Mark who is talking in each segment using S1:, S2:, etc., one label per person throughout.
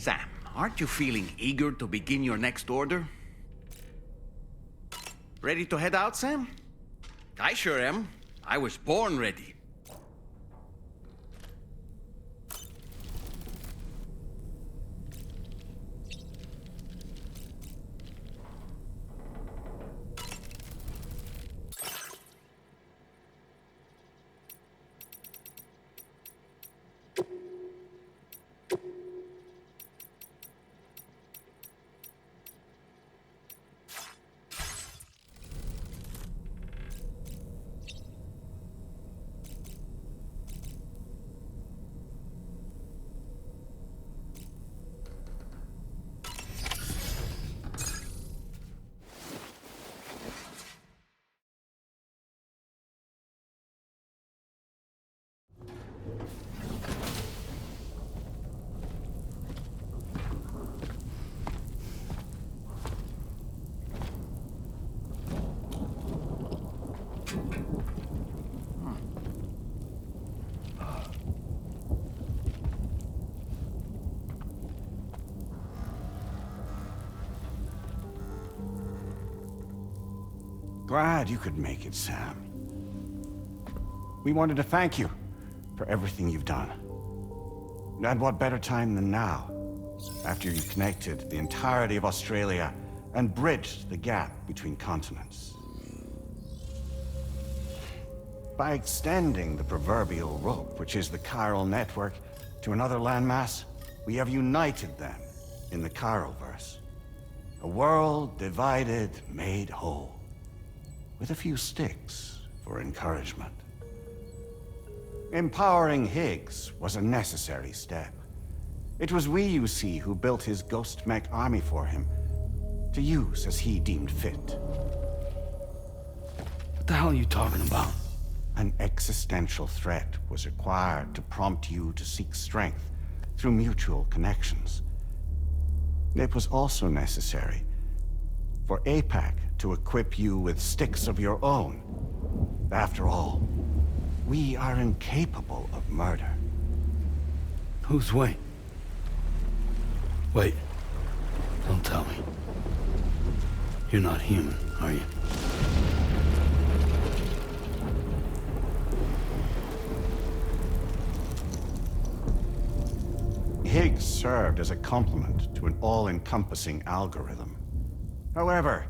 S1: Sam, aren't you feeling eager to begin your next order? Ready to head out, Sam? I sure am. I was born ready.
S2: Glad you could make it, Sam. We wanted to thank you for everything you've done. And what better time than now, after you connected the entirety of Australia and bridged the gap between continents. By extending the proverbial rope, which is the chiral network, to another landmass, we have united them in the Chiroverse. A world divided, made whole. With a few sticks for encouragement. Empowering Higgs was a necessary step. It was we, you see, who built his ghost mech army for him, to use as he deemed fit.
S3: What the hell are you talking about?
S2: An existential threat was required to prompt you to seek strength through mutual connections. It was also necessary for APAC to equip you with sticks of your own. After all, we are incapable of murder.
S3: Who's we? Wait. Don't tell me. You're not human, are you?
S2: Higgs served as a complement to an all-encompassing algorithm. However,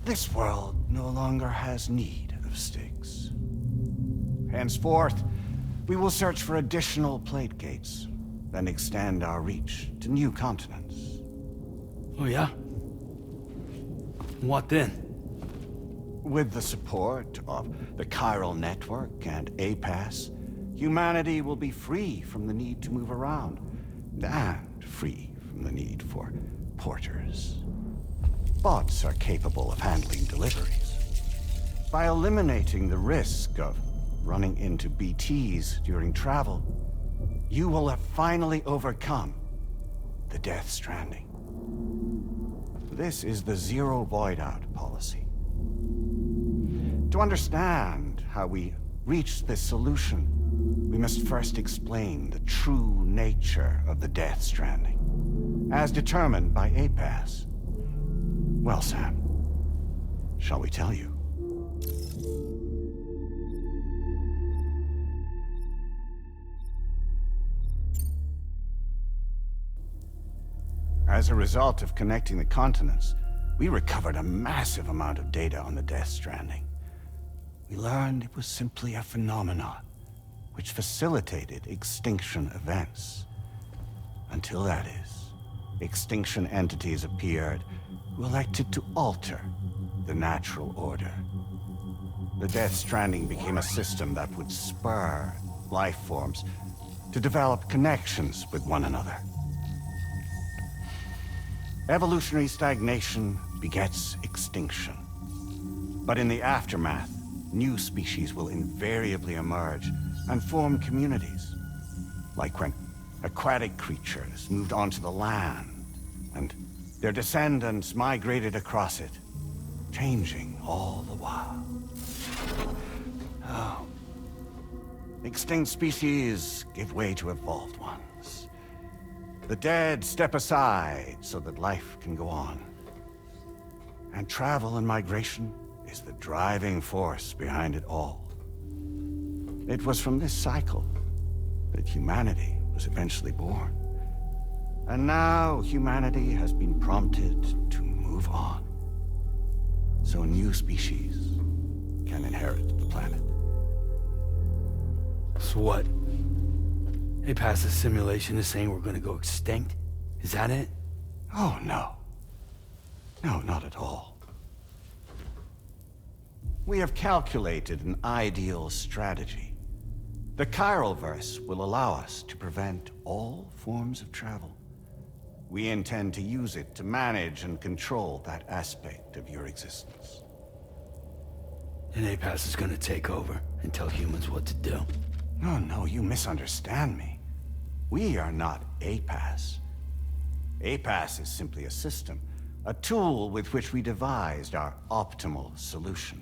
S2: this world no longer has need of sticks. Henceforth, we will search for additional plate gates, then extend our reach to new continents.
S3: Oh yeah? What then?
S2: With the support of the chiral network and APAS, humanity will be free from the need to move around, and free from the need for porters. Bots are capable of handling deliveries. By eliminating the risk of running into BTs during travel, you will have finally overcome the Death Stranding. This is the Zero Void-Out policy. To understand how we reached this solution, we must first explain the true nature of the Death Stranding, as determined by APAS. Well, Sam, shall we tell you? As a result of connecting the continents, we recovered a massive amount of data on the Death Stranding. We learned it was simply a phenomenon which facilitated extinction events. Until that is, extinction entities appeared who elected to alter the natural order. The Death Stranding became a system that would spur life forms to develop connections with one another. Evolutionary stagnation begets extinction. But in the aftermath, new species will invariably emerge and form communities. Like when aquatic creatures moved onto the land, and their descendants migrated across it, changing all the while. Oh. Extinct species give way to evolved ones. The dead step aside so that life can go on. And travel and migration is the driving force behind it all. It was from this cycle that humanity was eventually born. And now humanity has been prompted to move on. So new species can inherit the planet.
S3: So what? APAS's simulation is saying we're gonna go extinct? Is that it?
S2: Oh, no. No, not at all. We have calculated an ideal strategy. The Chiralverse will allow us to prevent all forms of travel. We intend to use it to manage and control that aspect of your existence.
S3: And APAS is gonna take over and tell humans what to do.
S2: No, you misunderstand me. We are not APAS. APAS is simply a system, a tool with which we devised our optimal solution.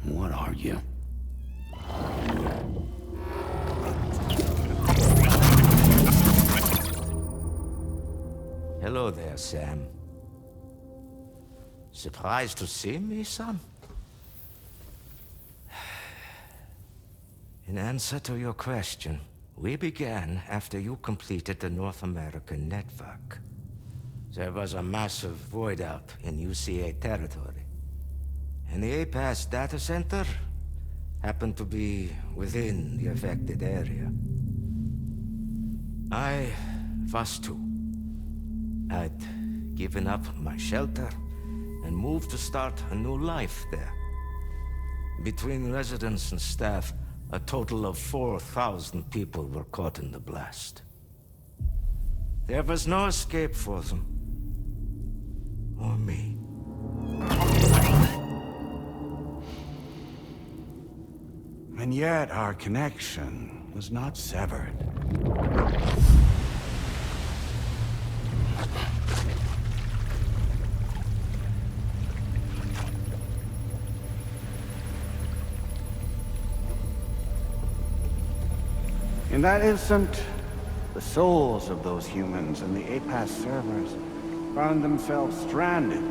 S3: What are you?
S4: Hello there, Sam. Surprised to see me, son? In answer to your question, we began after you completed the North American network. There was a massive void out in UCA territory, and the APAS data center happened to be within the affected area. I was too. I'd given up my shelter and moved to start a new life there. Between residents and staff, a total of 4,000 people were caught in the blast. There was no escape for them. Or me.
S2: And yet our connection was not severed. In that instant, the souls of those humans and the APAS servers found themselves stranded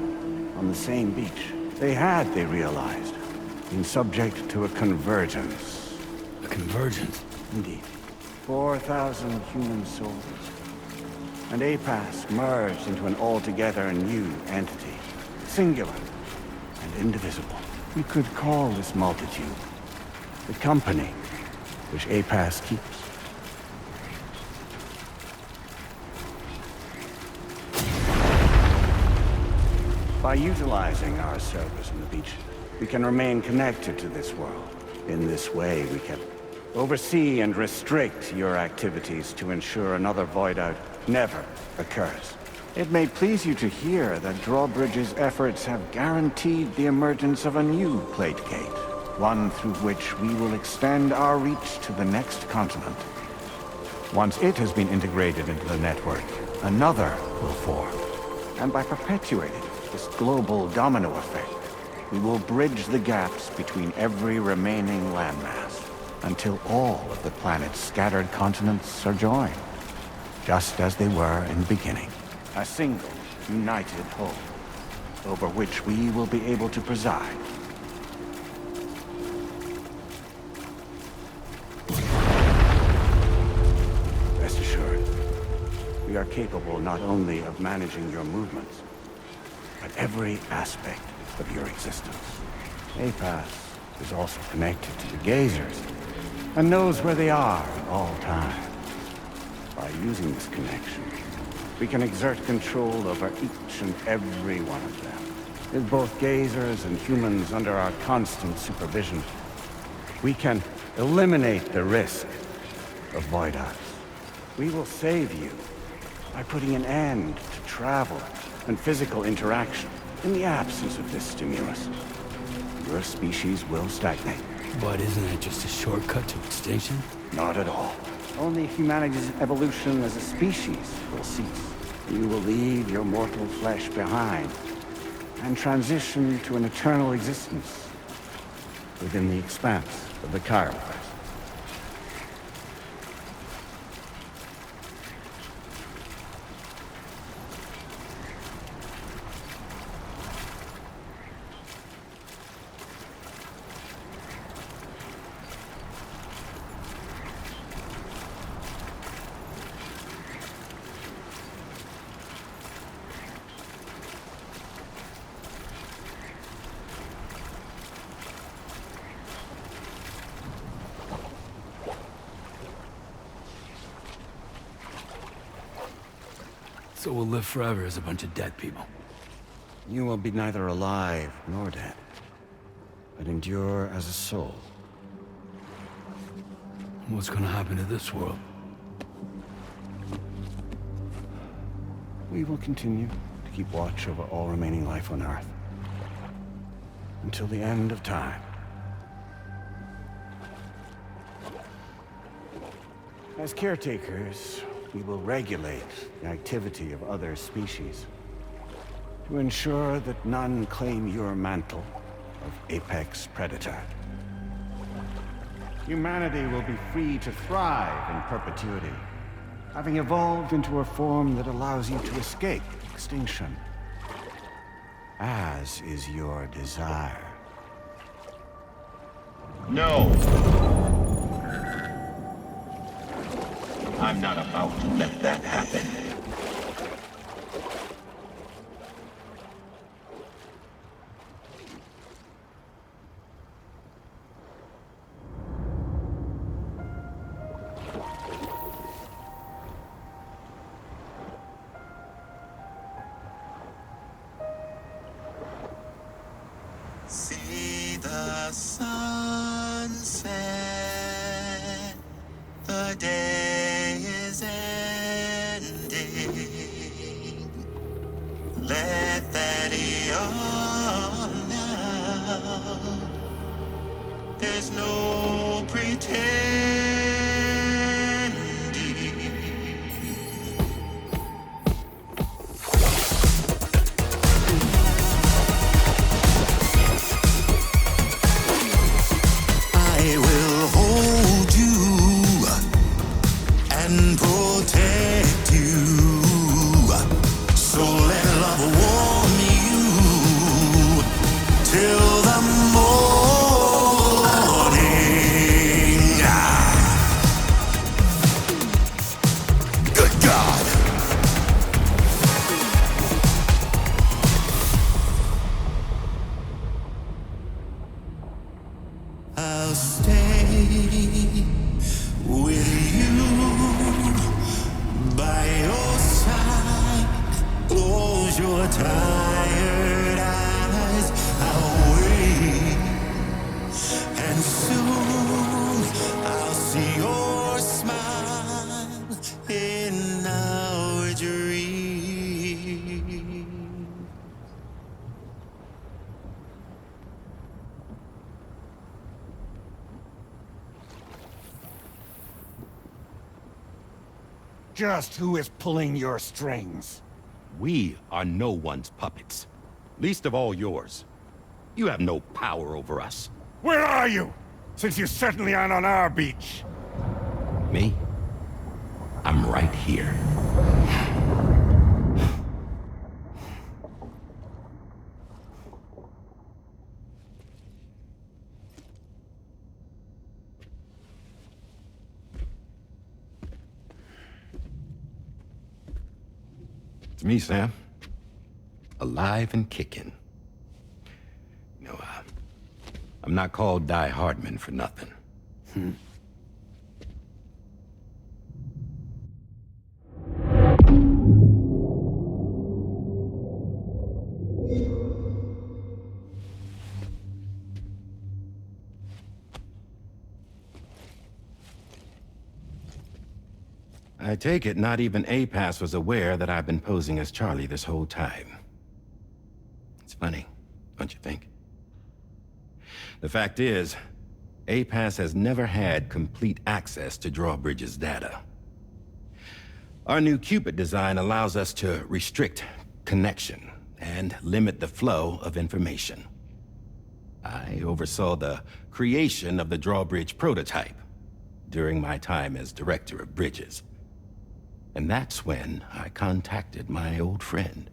S2: on the same beach. They realized, been subject to a convergence.
S3: A convergence?
S2: Indeed. 4,000 human souls. And APAS merged into an altogether new entity. Singular and indivisible. We could call this multitude the company which APAS keeps. By utilizing our servers on the beach, we can remain connected to this world. In this way, we can oversee and restrict your activities to ensure another void out never occurs. It may please you to hear that Drawbridge's efforts have guaranteed the emergence of a new plate gate, one through which we will extend our reach to the next continent. Once it has been integrated into the network, another will form. And by perpetuating this global domino effect, we will bridge the gaps between every remaining landmass until all of the planet's scattered continents are joined, just as they were in the beginning. A single, united whole, over which we will be able to preside. Rest assured, we are capable not only of managing your movements, but every aspect of your existence. APAS is also connected to the Gazers, and knows where they are at all times. By using this connection, we can exert control over each and every one of them. With both Gazers and humans under our constant supervision, we can eliminate the risk of void outs. We will save you by putting an end to travel and physical interaction. In the absence of this stimulus, your species will stagnate.
S3: But isn't that just a shortcut to extinction?
S2: Not at all. Only humanity's evolution as a species will cease. You will leave your mortal flesh behind and transition to an eternal existence within the expanse of the Chiralverse.
S3: So we'll live forever as a bunch of dead people.
S2: You will be neither alive nor dead, but endure as a soul.
S3: What's gonna happen to this world?
S2: We will continue to keep watch over all remaining life on Earth. Until the end of time. As caretakers, we will regulate the activity of other species to ensure that none claim your mantle of apex predator. Humanity will be free to thrive in perpetuity, having evolved into a form that allows you to escape extinction, as is your desire.
S5: No! I'm not about to let that happen.
S6: See the sunset, the day is ending. Let that yawn out. There's no pretending. I will hold you and protect you. So let love warm you till the morning. Good God. I'll stay with you by your side. Close your tired eyes. I'll wait, and soon I'll see your smile in our dream.
S2: Just who is pulling your strings?
S7: We are no one's puppets. Least of all yours. You have no power over us.
S2: Where are you? Since you certainly aren't on our beach.
S7: Me? I'm right here. It's me, Sam. Alive and kicking. You know, I'm not called Die Hardman for nothing. I take it not even APAS was aware that I've been posing as Charlie this whole time. It's funny, don't you think? The fact is, APAS has never had complete access to Drawbridge's data. Our new Cupid design allows us to restrict connection and limit the flow of information. I oversaw the creation of the Drawbridge prototype during my time as Director of Bridges. And that's when I contacted my old friend,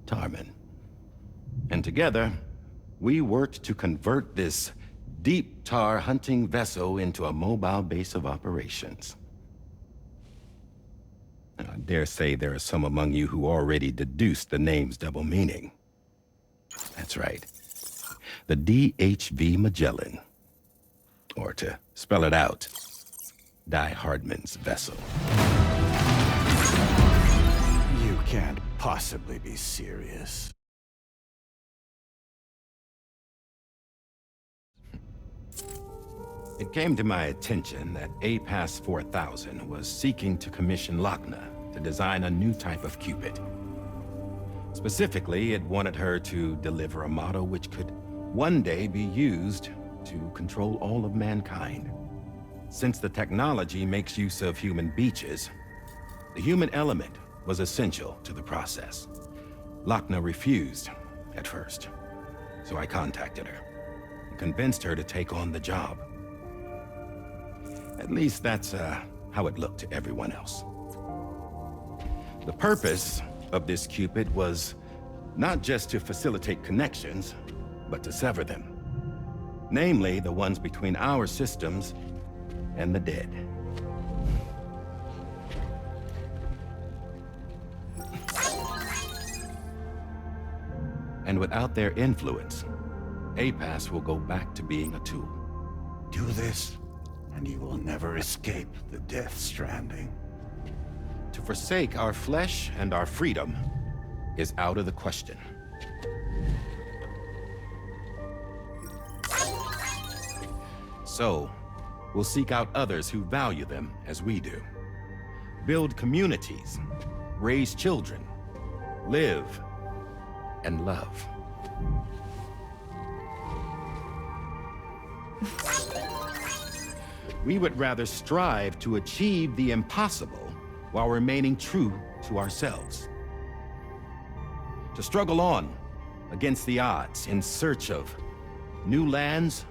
S7: Tarman. And together, we worked to convert this deep tar hunting vessel into a mobile base of operations. And I dare say there are some among you who already deduced the name's double meaning. That's right. The DHV Magellan. Or to spell it out, Die Hardman's vessel.
S3: You
S2: can't possibly be serious.
S7: It came to my attention that APAS 4000 was seeking to commission Lochna to design a new type of Cupid. Specifically, it wanted her to deliver a model which could one day be used to control all of mankind. Since the technology makes use of human beaches, the human element was essential to the process. Lochna refused at first, so I contacted her and convinced her to take on the job. At least that's how it looked to everyone else. The purpose of this Cupid was not just to facilitate connections, but to sever them. Namely, the ones between our systems and the dead. And without their influence, APAS will go back to being a tool.
S2: Do this, and you will never escape the Death Stranding.
S7: To forsake our flesh and our freedom is out of the question. So, we'll seek out others who value them as we do. Build communities, raise children, live, and love. We would rather strive to achieve the impossible while remaining true to ourselves. To struggle on against the odds in search of new lands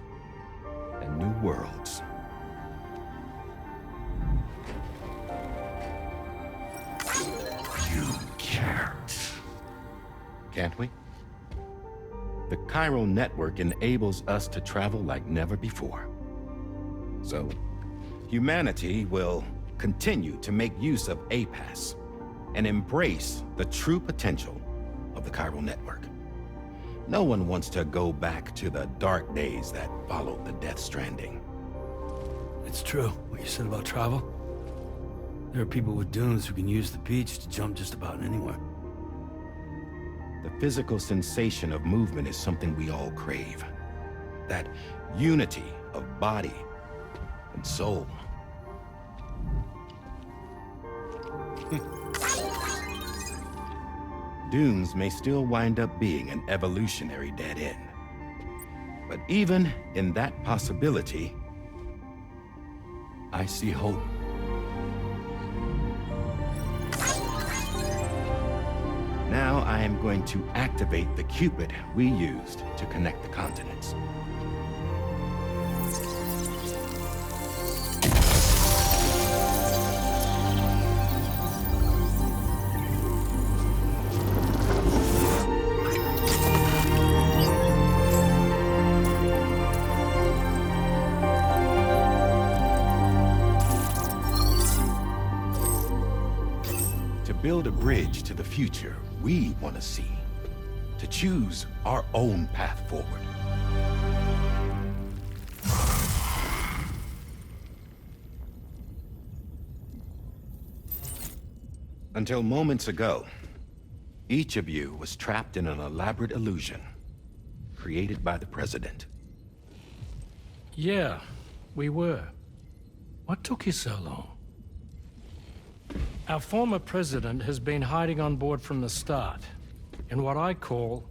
S7: and new worlds.
S2: You can't.
S7: Can't we? The chiral network enables us to travel like never before. So, humanity will continue to make use of APAS and embrace the true potential of the chiral network. No one wants to go back to the dark days that followed the Death Stranding.
S3: It's true, what you said about travel. There are people with dunes who can use the beach to jump just about anywhere.
S7: The physical sensation of movement is something we all crave. That unity of body and soul. Dunes may still wind up being an evolutionary dead end. But even in that possibility, I see hope. Now I am going to activate the Cupid we used to connect the continents. To build a bridge to the future we want to see. To choose our own path forward. Until moments ago, each of you was trapped in an elaborate illusion created by the President.
S8: Yeah, we were. What took you so long? Our former president has been hiding on board from the start, in what I call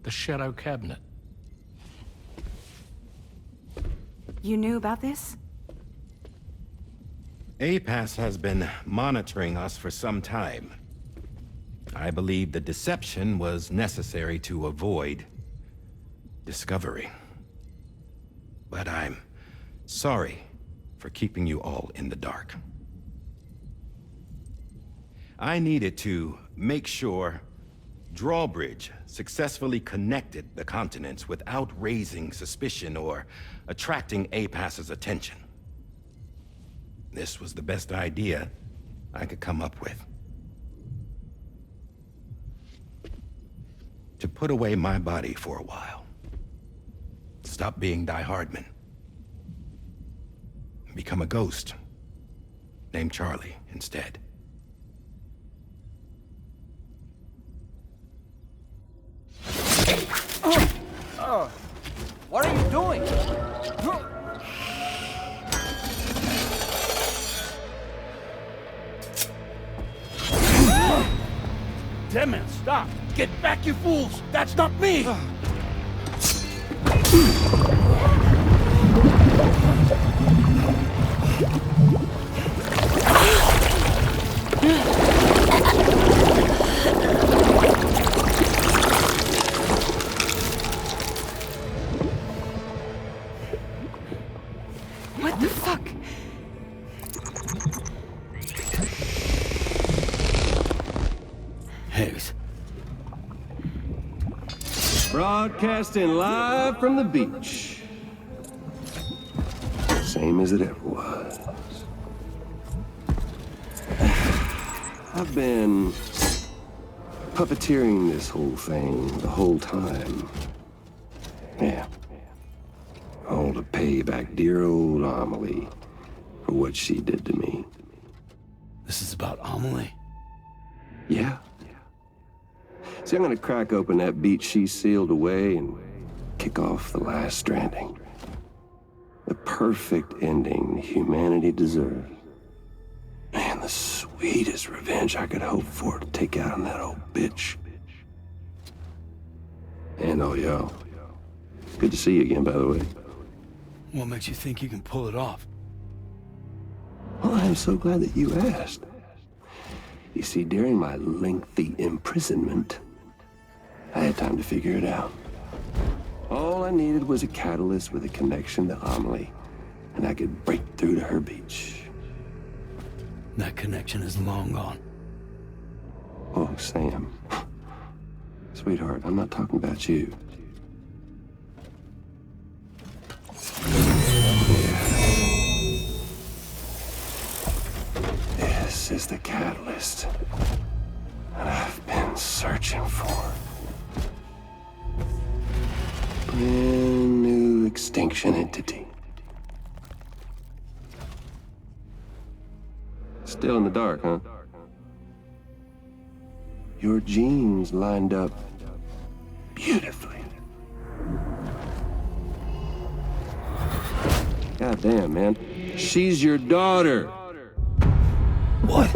S8: the Shadow Cabinet.
S9: You knew about this?
S7: APAS has been monitoring us for some time. I believe the deception was necessary to avoid discovery. But I'm sorry for keeping you all in the dark. I needed to make sure Drawbridge successfully connected the continents without raising suspicion or attracting APAS's attention. This was the best idea I could come up with. To put away my body for a while. Stop being Die Hardman. Become a ghost. Named Charlie instead.
S1: What are you doing?
S3: Dead man, stop! Get back, you fools! That's not me!
S9: What the fuck?
S3: Higgs.
S10: Broadcasting live from the beach. Same as it ever was. I've been puppeteering this whole thing the whole time. Yeah. All to pay back dear old Amelie for what she did to me.
S3: This is about Amelie?
S10: Yeah. See, I'm gonna crack open that beach she sealed away and kick off the last stranding. The perfect ending humanity deserves. Man, the sweetest revenge I could hope for to take out on that old bitch. And all y'all. Good to see you again, by the way.
S3: What makes you think you can pull it off?
S10: Well, I'm so glad that you asked. You see, during my lengthy imprisonment, I had time to figure it out. All I needed was a catalyst with a connection to Amelie, and I could break through to her beach.
S3: That connection is long gone.
S10: Oh, Sam. Sweetheart, I'm not talking about you. This is the catalyst that I've been searching for. Brand new extinction entity. Still in the dark, huh? Your genes lined up beautifully. God damn, man. She's your daughter.
S3: What?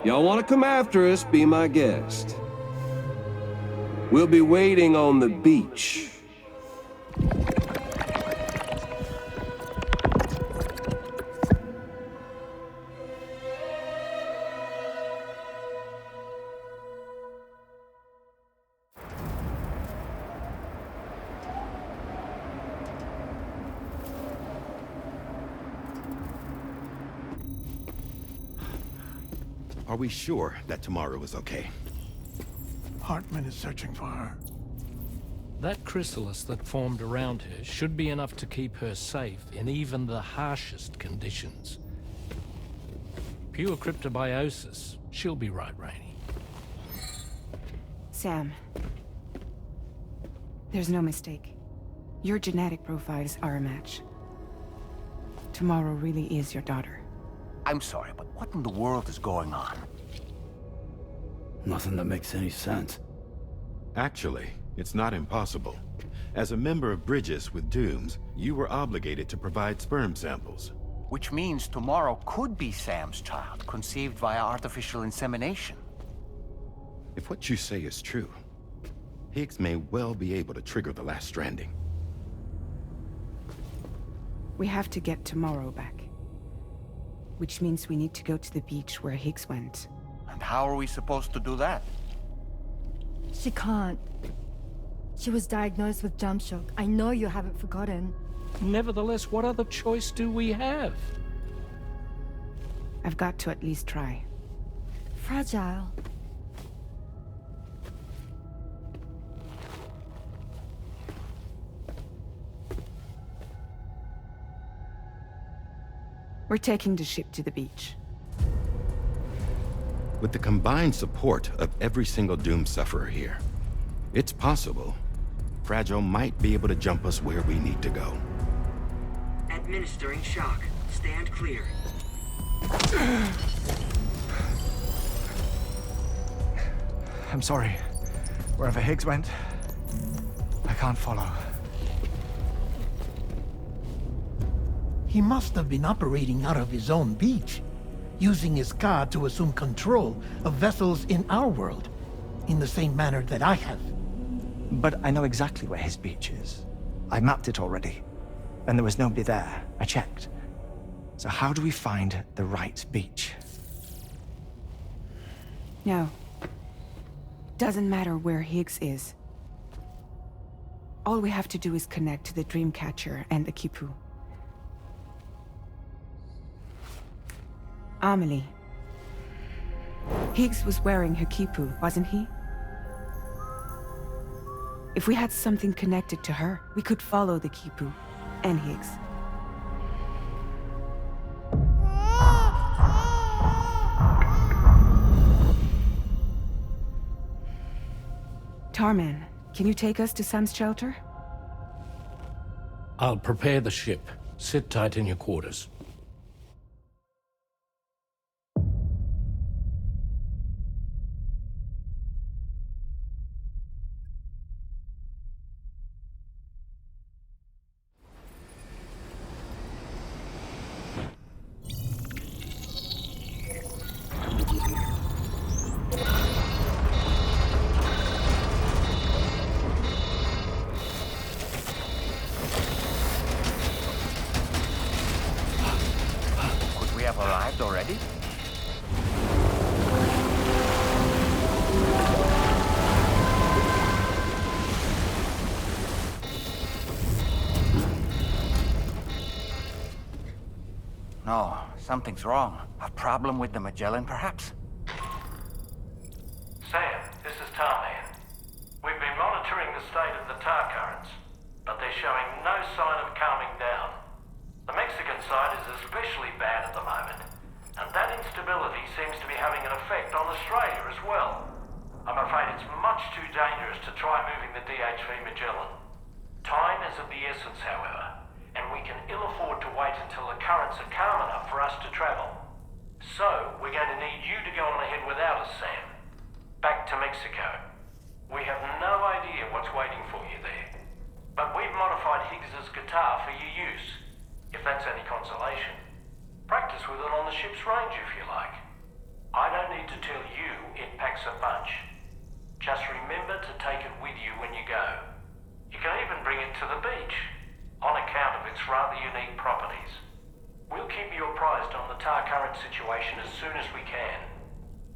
S10: Y'all want to come after us, be my guest. We'll be waiting on the beach.
S7: Are we sure that tomorrow is okay?
S6: Hartman is searching for her.
S8: That chrysalis that formed around her should be enough to keep her safe in even the harshest conditions. Pure cryptobiosis. She'll be right, Rainey.
S9: Sam. There's no mistake. Your genetic profiles are a match. Tomorrow really is your daughter.
S1: I'm sorry, but what in the world is going on?
S3: Nothing that makes any sense.
S7: Actually, it's not impossible. As a member of Bridges with Dooms, you were obligated to provide sperm samples.
S1: Which means tomorrow could be Sam's child, conceived via artificial insemination.
S7: If what you say is true, Higgs may well be able to trigger the last stranding.
S9: We have to get Tomorrow back. Which means we need to go to the beach where Higgs went.
S1: And how are we supposed to do that?
S11: She can't. She was diagnosed with jump shock. I know you haven't forgotten.
S8: Nevertheless, what other choice do we have?
S9: I've got to at least try.
S11: Fragile.
S9: We're taking the ship to the beach.
S7: With the combined support of every single Doom sufferer here, it's possible Fragile might be able to jump us where we need to go.
S12: Administering shock. Stand clear.
S13: I'm sorry. Wherever Higgs went, I can't follow.
S6: He must have been operating out of his own beach, using his car to assume control of vessels in our world, in the same manner that I have.
S13: But I know exactly where his beach is. I mapped it already, and there was nobody there. I checked. So how do we find the right beach?
S9: No. Doesn't matter where Higgs is. All we have to do is connect to the Dreamcatcher and the Kipu. Amelie. Higgs was wearing her Kipu, wasn't he? If we had something connected to her, we could follow the Kipu and Higgs. Tarman, can you take us to Sam's shelter?
S8: I'll prepare the ship. Sit tight in your quarters.
S1: Arrived already? No, something's wrong. A problem with the Magellan, perhaps?
S8: Sam, this is Tarman. We've been monitoring the state of the tar currents, but they're showing no sign of calming down. The Mexican side is especially bad at the moment, and that instability seems to be having an effect on Australia as well. I'm afraid it's much too dangerous to try moving the DHV Magellan. Time is of the essence, however, and we can ill afford to wait until the currents are calm enough for us to travel. So, we're going to need you to go on ahead without us, Sam. Back to Mexico. We have no idea what's waiting for you there, but we've modified Higgs's guitar for your use. If that's any consolation. Practice with it on the ship's range if you like. I don't need to tell you it packs a punch. Just remember to take it with you when you go. You can even bring it to the beach, on account of its rather unique properties. We'll keep you apprised on the tar current situation as soon as we can.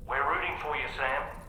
S8: We're rooting for you, Sam.